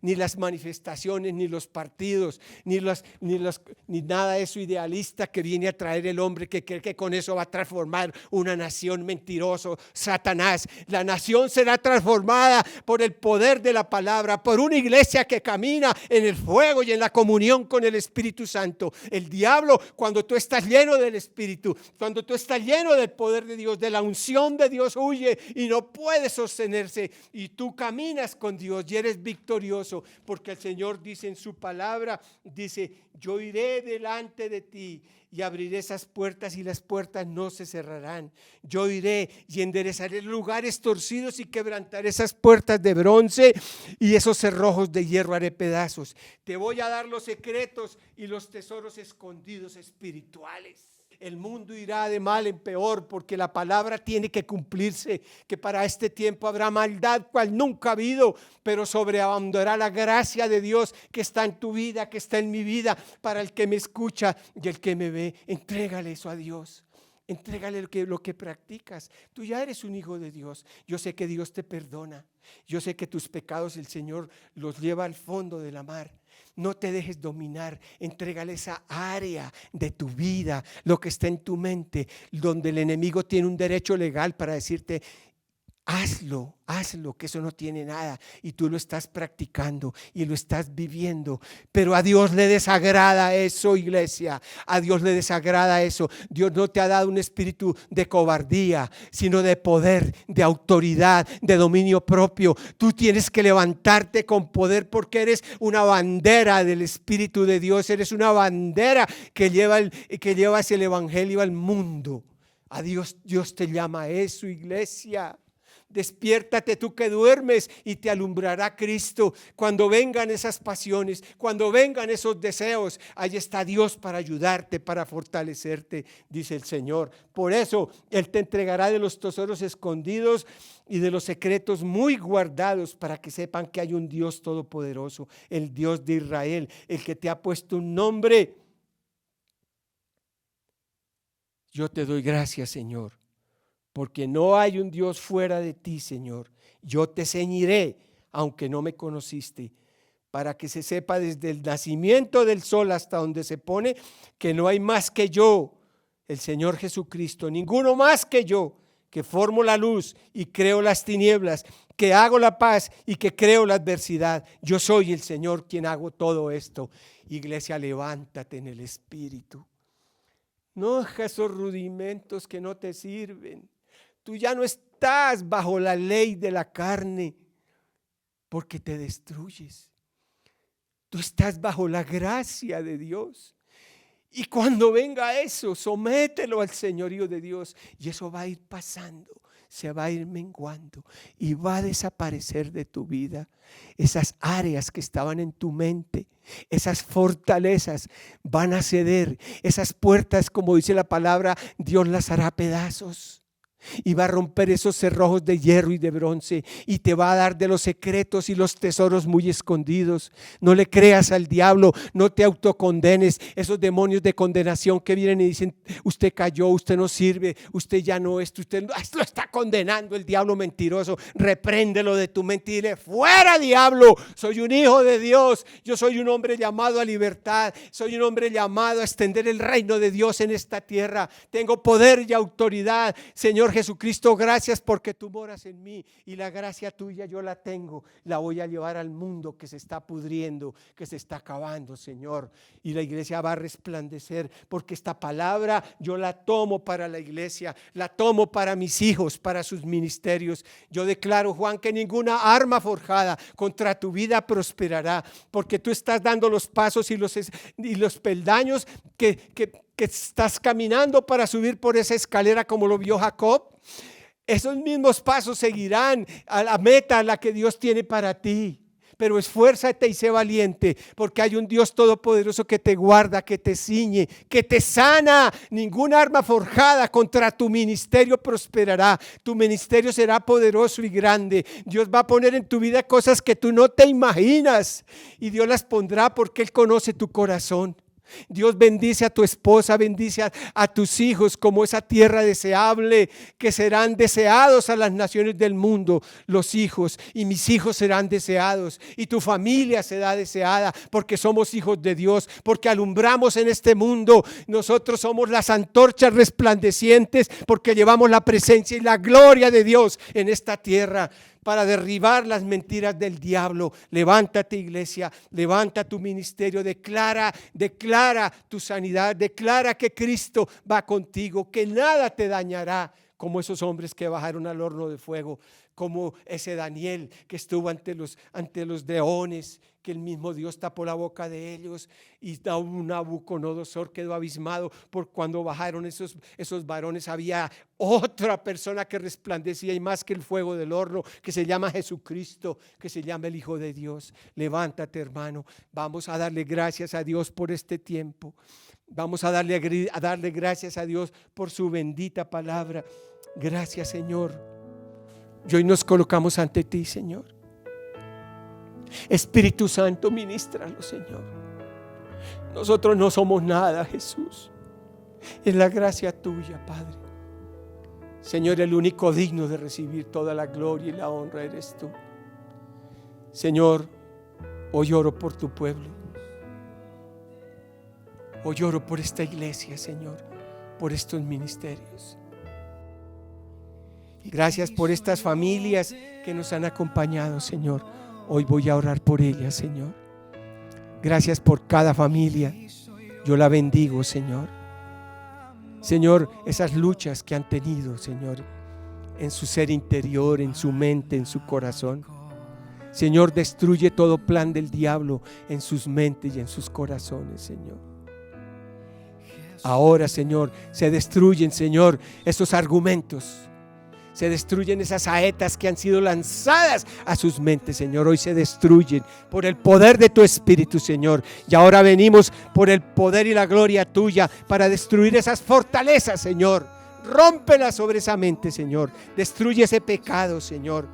ni las manifestaciones, ni los partidos, ni nada de eso idealista que viene a traer el hombre, que cree que con eso va a transformar una nación. Mentiroso, Satanás. La nación será transformada por el poder de la palabra, por una iglesia que camina en el fuego y en la comunión con el Espíritu Santo. El diablo, cuando tú estás lleno del Espíritu, cuando tú estás lleno del poder de Dios, de la unción de Dios, huye y no puede sostenerse, y tú caminas con Dios y eres victorioso, porque el Señor dice en su palabra, dice: yo iré delante de ti y abriré esas puertas y las puertas no se cerrarán. Yo iré y enderezaré lugares torcidos y quebrantaré esas puertas de bronce y esos cerrojos de hierro haré pedazos. Te voy a dar los secretos y los tesoros escondidos espirituales. El mundo irá de mal en peor porque la palabra tiene que cumplirse, que para este tiempo habrá maldad cual nunca ha habido, pero sobreabundará la gracia de Dios que está en tu vida, que está en mi vida, para el que me escucha y el que me ve. Entrégale eso a Dios. Entrégale lo que practicas. Tú ya eres un hijo de Dios. Yo sé que Dios te perdona. Yo sé que tus pecados el Señor los lleva al fondo de la mar. No te dejes dominar. Entrégale esa área de tu vida, lo que está en tu mente, donde el enemigo tiene un derecho legal para decirte: hazlo, que eso no tiene nada, y tú lo estás practicando y lo estás viviendo. Pero a Dios le desagrada eso, iglesia. A Dios le desagrada eso. Dios no te ha dado un espíritu de cobardía, sino de poder, de autoridad, de dominio propio. Tú tienes que levantarte con poder porque eres una bandera del Espíritu de Dios. Eres una bandera que llevas el evangelio al mundo. A Dios te llama a eso, iglesia. Despiértate tú que duermes y te alumbrará Cristo. Cuando vengan esas pasiones, cuando vengan esos deseos, ahí está Dios para ayudarte, para fortalecerte, dice el Señor. Por eso Él te entregará de los tesoros escondidos y de los secretos muy guardados, para que sepan que hay un Dios todopoderoso, el Dios de Israel, el que te ha puesto un nombre. Yo te doy gracias, Señor, porque no hay un Dios fuera de ti, Señor. Yo te ceñiré, aunque no me conociste, para que se sepa desde el nacimiento del sol hasta donde se pone, que no hay más que yo, el Señor Jesucristo, ninguno más que yo, que formo la luz y creo las tinieblas, que hago la paz y que creo la adversidad. Yo soy el Señor quien hago todo esto. Iglesia, levántate en el Espíritu. No dejes esos rudimentos que no te sirven. Tú ya no estás bajo la ley de la carne porque te destruyes. Tú estás bajo la gracia de Dios. Y cuando venga eso, somételo al señorío de Dios y eso va a ir pasando, se va a ir menguando y va a desaparecer de tu vida. Esas áreas que estaban en tu mente, esas fortalezas van a ceder. Esas puertas, como dice la palabra, Dios las hará pedazos. Y va a romper esos cerrojos de hierro y de bronce y te va a dar de los secretos y los tesoros muy escondidos. No le creas al diablo, no te autocondenes. Esos demonios de condenación que vienen y dicen: usted cayó, usted no sirve, usted ya no es, usted lo está condenando el diablo mentiroso. Repréndelo de tu mente y dile: fuera, diablo, soy un hijo de Dios, yo soy un hombre llamado a libertad, soy un hombre llamado a extender el reino de Dios en esta tierra. Tengo poder y autoridad. Señor Jesucristo, gracias porque tú moras en mí y la gracia tuya yo la tengo, la voy a llevar al mundo que se está pudriendo, que se está acabando, Señor, y la iglesia va a resplandecer porque esta palabra yo la tomo para la iglesia, la tomo para mis hijos, para sus ministerios. Yo declaro, Juan, que ninguna arma forjada contra tu vida prosperará, porque tú estás dando los pasos y los peldaños que estás caminando para subir por esa escalera como lo vio Jacob. Esos mismos pasos seguirán a la meta a la que Dios tiene para ti. Pero esfuérzate y sé valiente, porque hay un Dios todopoderoso que te guarda, que te ciñe, que te sana. Ninguna arma forjada contra tu ministerio prosperará. Tu ministerio será poderoso y grande. Dios va a poner en tu vida cosas que tú no te imaginas, y Dios las pondrá porque Él conoce tu corazón. Dios bendice a tu esposa, bendice a tus hijos como esa tierra deseable, que serán deseados a las naciones del mundo. Los hijos y mis hijos serán deseados y tu familia será deseada, porque somos hijos de Dios, porque alumbramos en este mundo. Nosotros somos las antorchas resplandecientes porque llevamos la presencia y la gloria de Dios en esta tierra, para derribar las mentiras del diablo. Levántate, iglesia, levanta tu ministerio, declara tu sanidad, declara que Cristo va contigo, que nada te dañará, como esos hombres que bajaron al horno de fuego, como ese Daniel que estuvo ante los leones, que el mismo Dios tapó la boca de ellos y Nabucodonosor quedó abismado por cuando bajaron esos varones. Había otra persona que resplandecía y más que el fuego del horno, que se llama Jesucristo, que se llama el Hijo de Dios. Levántate, hermano, vamos a darle gracias a Dios por este tiempo. Vamos a darle gracias a Dios por su bendita palabra. Gracias, Señor. Y hoy nos colocamos ante ti, Señor. Espíritu Santo, ministralo, Señor. Nosotros no somos nada, Jesús. Es la gracia tuya, Padre. Señor, el único digno de recibir toda la gloria y la honra eres tú. Señor, hoy oro por tu pueblo. Hoy oro por esta iglesia, Señor, por estos ministerios. Gracias por estas familias que nos han acompañado, Señor. Hoy voy a orar por ellas, Señor. Gracias por cada familia. Yo la bendigo, Señor. Señor, esas luchas que han tenido, Señor, en su ser interior, en su mente, en su corazón. Señor, destruye todo plan del diablo en sus mentes y en sus corazones, Señor. Ahora, Señor, se destruyen, Señor, esos argumentos. Se destruyen esas saetas que han sido lanzadas a sus mentes, Señor. Hoy se destruyen por el poder de tu Espíritu, Señor. Y ahora venimos por el poder y la gloria tuya para destruir esas fortalezas, Señor. Rómpelas sobre esa mente, Señor. Destruye ese pecado, Señor.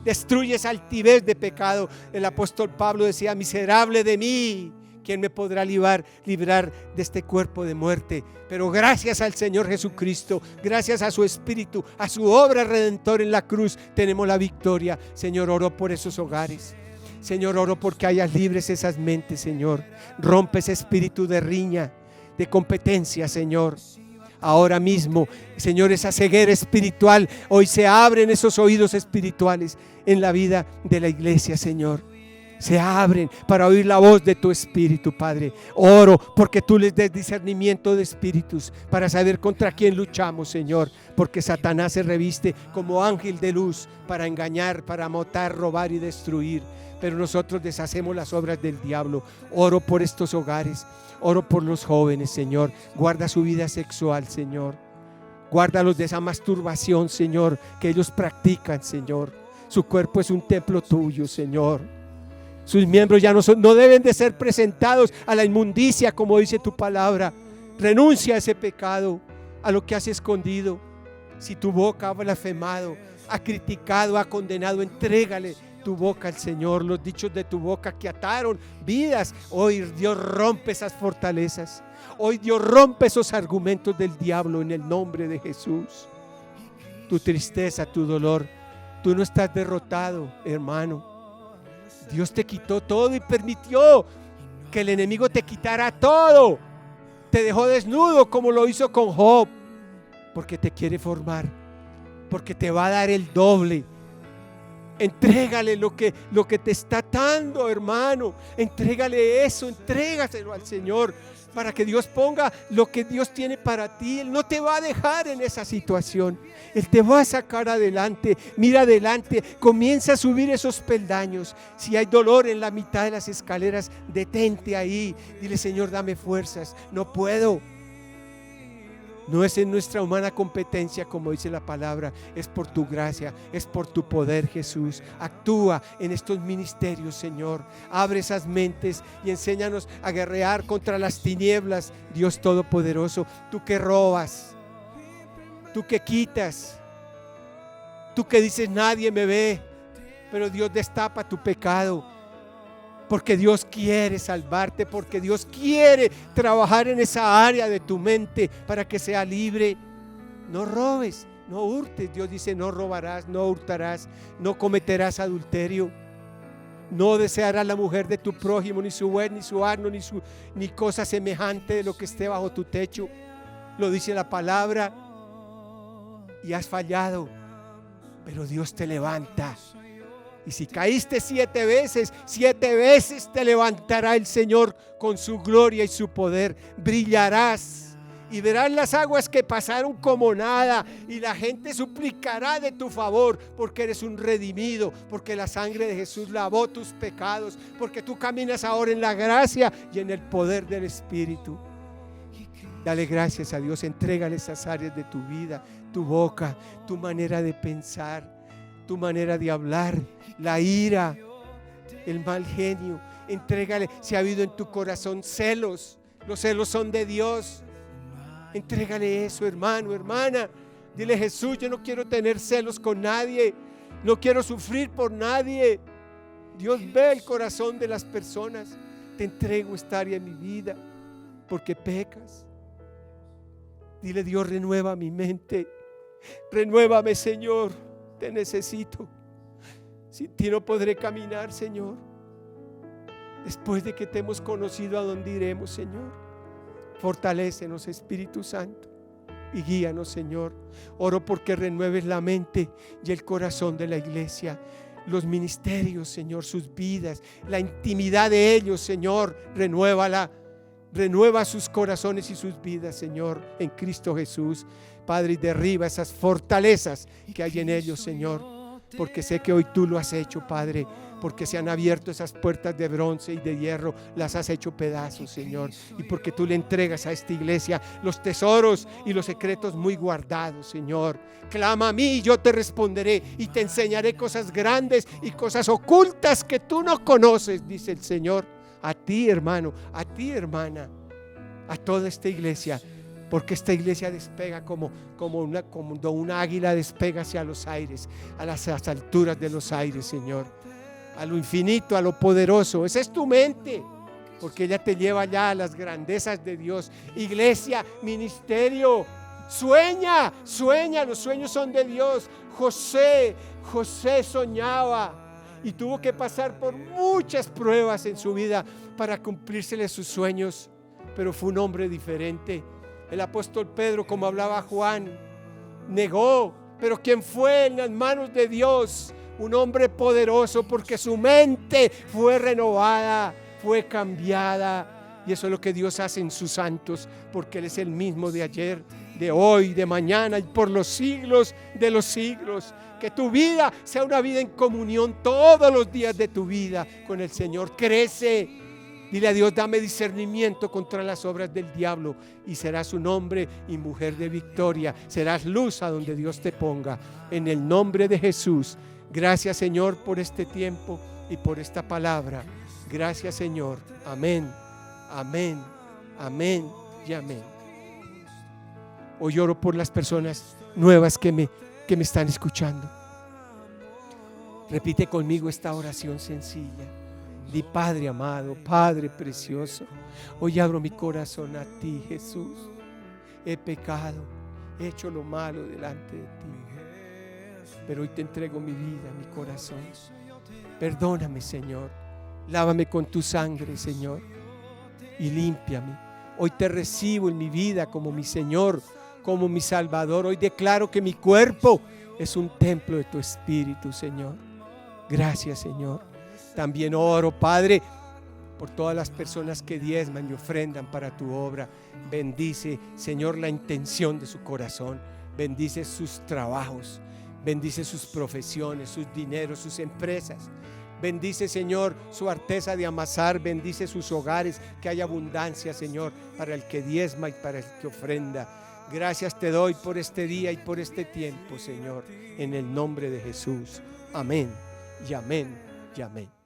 Destruye esa altivez de pecado. El apóstol Pablo decía: miserable de mí, ¿quién me podrá librar de este cuerpo de muerte? Pero gracias al Señor Jesucristo, gracias a su Espíritu, a su obra redentora en la cruz, tenemos la victoria. Señor, oro por esos hogares. Señor, oro porque hayas libres esas mentes, Señor. Rompe ese espíritu de riña, de competencia, Señor. Ahora mismo, Señor, esa ceguera espiritual, hoy se abren esos oídos espirituales en la vida de la iglesia, Señor. Se abren para oír la voz de tu Espíritu, Padre. Oro porque tú les des discernimiento de espíritus para saber contra quién luchamos, Señor. Porque Satanás se reviste como ángel de luz para engañar, para matar, robar y destruir. Pero nosotros deshacemos las obras del diablo. Oro por estos hogares. Oro por los jóvenes, Señor. Guarda su vida sexual, Señor. Guárdalos de esa masturbación, Señor, que ellos practican, Señor. Su cuerpo es un templo tuyo, Señor. Sus miembros ya no deben de ser presentados a la inmundicia, como dice tu palabra. Renuncia a ese pecado, a lo que has escondido. Si tu boca ha blasfemado, ha criticado, ha condenado, entrégale tu boca al Señor. Los dichos de tu boca que ataron vidas, hoy Dios rompe esas fortalezas. Hoy Dios rompe esos argumentos del diablo en el nombre de Jesús. Tu tristeza, tu dolor, tú no estás derrotado, hermano. Dios te quitó todo y permitió que el enemigo te quitara todo. Te dejó desnudo como lo hizo con Job, porque te quiere formar, porque te va a dar el doble. Entrégale lo que te está dando, hermano. Entrégale eso, entrégaselo al Señor para que Dios ponga lo que Dios tiene para ti. Él no te va a dejar en esa situación. Él te va a sacar adelante. Mira adelante, comienza a subir esos peldaños. Si hay dolor en la mitad de las escaleras, detente ahí. Dile: Señor, dame fuerzas. No puedo. No es en nuestra humana competencia, como dice la palabra, es por tu gracia, es por tu poder, Jesús. Actúa en estos ministerios, Señor. Abre esas mentes y enséñanos a guerrear contra las tinieblas, Dios Todopoderoso. Tú que robas, tú que quitas, tú que dices nadie me ve, pero Dios destapa tu pecado. Porque Dios quiere salvarte, porque Dios quiere trabajar en esa área de tu mente para que sea libre. No robes, no hurtes. Dios dice: no robarás, no hurtarás, no cometerás adulterio. No desearás la mujer de tu prójimo, ni su buey, ni su asno, ni cosa semejante de lo que esté bajo tu techo. Lo dice la palabra. Y has fallado, pero Dios te levanta. Y si caíste 7 veces, 7 veces te levantará el Señor con su gloria y su poder. Brillarás y verás las aguas que pasaron como nada, y la gente suplicará de tu favor, porque eres un redimido, porque la sangre de Jesús lavó tus pecados, porque tú caminas ahora en la gracia y en el poder del Espíritu. Dale gracias a Dios, entrégale esas áreas de tu vida, tu boca, tu manera de pensar, tu manera de hablar, la ira, el mal genio. Entrégale. Si ha habido en tu corazón celos, los celos son de Dios. Entrégale eso, hermano, hermana. Dile: Jesús, yo no quiero tener celos con nadie, no quiero sufrir por nadie. Dios ve el corazón de las personas. Te entrego esta área en mi vida porque pecas. Dile: Dios, renueva mi mente, renuévame, Señor, te necesito. Sin ti no podré caminar, Señor. Después de que te hemos conocido, ¿a dónde iremos, Señor? Fortalécenos, Espíritu Santo, y guíanos, Señor. Oro porque renueves la mente y el corazón de la iglesia, los ministerios, Señor, sus vidas, la intimidad de ellos, Señor, renuévala. Renueva sus corazones y sus vidas, Señor, en Cristo Jesús. Padre, y derriba esas fortalezas que hay en ellos, Señor, porque sé que hoy tú lo has hecho, Padre, porque se han abierto esas puertas de bronce y de hierro, las has hecho pedazos, Señor, y porque tú le entregas a esta iglesia los tesoros y los secretos muy guardados, Señor. Clama a mí y yo te responderé y te enseñaré cosas grandes y cosas ocultas que tú no conoces, dice el Señor. A ti, hermano, a ti, hermana, a toda esta iglesia, porque esta iglesia despega como una águila despega hacia los aires, a las alturas de los aires, Señor, a lo infinito, a lo poderoso. Esa es tu mente, porque ella te lleva ya a las grandezas de Dios. Iglesia, ministerio, sueña, los sueños son de Dios. José soñaba y tuvo que pasar por muchas pruebas en su vida para cumplírsele sus sueños, pero fue un hombre diferente. El apóstol Pedro, como hablaba Juan, negó, pero quien fue en las manos de Dios, un hombre poderoso, porque su mente fue renovada, fue cambiada. Y eso es lo que Dios hace en sus santos, porque Él es el mismo de ayer, de hoy, de mañana y por los siglos de los siglos. Que tu vida sea una vida en comunión todos los días de tu vida con el Señor. Crece. Dile a Dios: dame discernimiento contra las obras del diablo, y serás un hombre y mujer de victoria. Serás luz a donde Dios te ponga. En el nombre de Jesús. Gracias, Señor, por este tiempo y por esta palabra. Gracias, Señor. Amén, amén, amén y amén. Hoy oro por las personas nuevas que me están escuchando. Repite conmigo esta oración sencilla. Di: Padre amado, Padre precioso, hoy abro mi corazón a ti, Jesús. He pecado, he hecho lo malo delante de ti, pero hoy te entrego mi vida, mi corazón. Perdóname, Señor. Lávame con tu sangre, Señor, y límpiame. Hoy te recibo en mi vida como mi Señor, como mi Salvador. Hoy declaro que mi cuerpo es un templo de tu Espíritu, Señor. Gracias, Señor. También oro, Padre, por todas las personas que diezman y ofrendan para tu obra. Bendice, Señor, la intención de su corazón. Bendice sus trabajos. Bendice sus profesiones, sus dineros, sus empresas. Bendice, Señor, su arteza de amasar. Bendice sus hogares, que haya abundancia, Señor, para el que diezma y para el que ofrenda. Gracias te doy por este día y por este tiempo, Señor, en el nombre de Jesús. Amén y amén y amén.